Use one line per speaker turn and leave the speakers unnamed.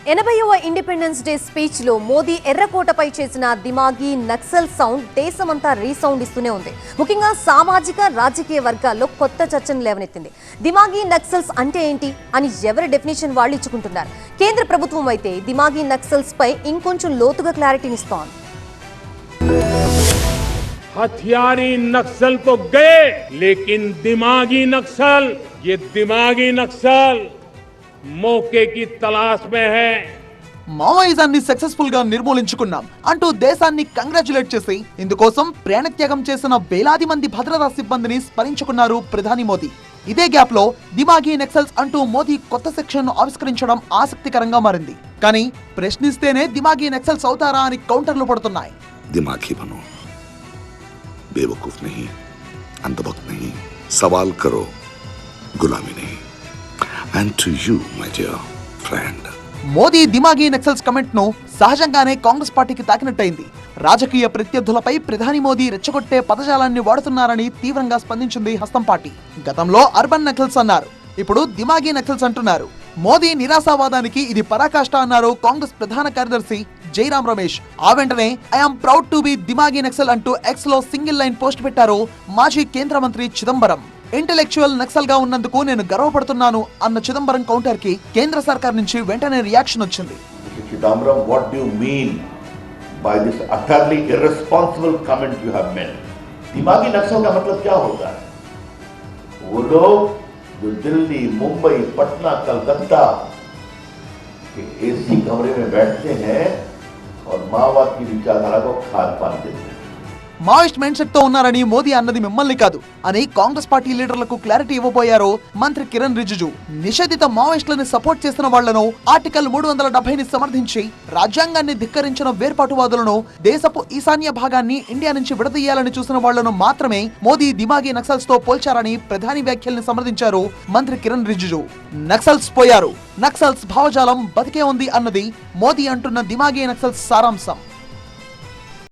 80వ independence day speech లో మోదీ ఎర్రకోటపై చేసిన దిమాగి Naxal sound దేశమంతా రీసౌండ్ ఇస్తూనే ఉంది. ముఖ్యంగా సామాజిక రాజకీయ వర్గాల్లో కొత్త చర్చను లేవనెత్తింది. దిమాగి నక్సల్స్ అంటే ఏంటి అని ఎవరి డెఫినేషన్ వాళ్ళు ఇచ్చుకుంటున్నారు. కేంద్ర ప్రభుత్వం అయితే దిమాగి నక్సల్స్ పై ఇంకొంచెం లోతుగా క్లారిటీనిస్తోంది.
हथियारी नक्सल तो गए, लेकिन दिमागी नक्सल, ये दिमागी नक्सल मौके की तलाश में है.
మావోయిజాన్ని సక్సెస్ఫుల్ గా నిర్మూలించుకున్నాం అంటూ దేశాన్ని కంగ్రాచులేట్ చేసి ఇందుకోసం ప్రాణత్యాగం చేసిన వేలాది మంది భద్రతా సిబ్బందిని స్మరించుకున్నారు ప్రధాని మోదీ. ఇదే గ్యాప్ లో దిమాగి నక్సల్స్ అంటూ మోదీ కొత్త సెక్షన్ ను ఆవిష్కరించడం ఆసక్తికరంగా మారింది. కానీ ప్రశ్నిస్తేనే దిమాగి నక్సల్స్ అవుతారా అని కౌంటర్లు పడుతున్నాయి.
दिमागी बनो, बेवकूफ नहीं, अंधभक्त नहीं, सवाल करो, गुलामी नहीं. And to you, my dear friend.
Modi దిమాగి నక్సల్స్ కమెంట్ ను సహజంగానే కాంగ్రెస్ పార్టీకి తాకినట్టయింది. రాజకీయ ప్రత్యర్థులపై ప్రధాని మోదీ రెచ్చగొట్టే పదజాలాన్ని వాడుతున్నారని తీవ్రంగా స్పందించింది హస్తం పార్టీ. గతంలో అర్బన్ నక్సల్స్ అన్నారు, ఇప్పుడు దిమాగి నక్సల్స్ అంటున్నారు. మోదీ నిరాశావాదానికి ఇది పరాకాష్ట అన్నారు కాంగ్రెస్ ప్రధాన కార్యదర్శి జైరాం రమేష్. ఆ వెంటనే I'm proud to be dimagi Naxal అంటూ ఎక్స్ లో సింగిల్ లైన్ పోస్ట్ పెట్టారు మాజీ కేంద్ర మంత్రి చిదంబరం. ఇంటెలెక్చువల్ నక్సల్ గా ఉన్నందుకు నేను గర్వపడుతున్నాను అన్న చిదంబరం కౌంటర్ కి కేంద్ర సర్కార్ నుంచి వెంటనే రియాక్షన్ వచ్చింది.
Chidambaram, what do you mean by this utterly irresponsible comment you have made? दिमागी नक्सल का मतलब क्या होता है? वो लोग जो दिल्ली, मुंबई, पटना, कलकत्ता के एसी कमरे में बैठते हैं और माओवाद की विचारधारा को खाद पान देते हैं.
మావోయిస్ట్ మైండ్ సెట్ తో ఉన్నారని మోదీ అన్నది మిమ్మల్ని కాదు అని కాంగ్రెస్ పార్టీ లీడర్లకు క్లారిటీ ఇవ్వబోయారు మంత్రి కిరణ్ రిజిజు. నిషేధిత మావోయిస్టులను సపోర్ట్ చేసిన వాళ్లను, ఆర్టికల్ 370ని సమర్థించి రాజ్యాంగాన్ని ధిక్కరించిన వేర్పాటువాదులను, దేశపు ఈశాన్య భాగాన్ని ఇండియా నుంచి విడదీయాలని చూసిన వాళ్లను మాత్రమే మోదీ దిమాగి నక్సల్స్ తో పోల్చారని ప్రధాని వ్యాఖ్యల్ని సమర్థించారు మంత్రి కిరణ్ రిజిజు. నక్సల్స్ పోయారు, నక్సల్స్ భావజాలం బతికే ఉంది అన్నది మోదీ అంటున్న దిమాగి నక్సల్స్ సారాంశం.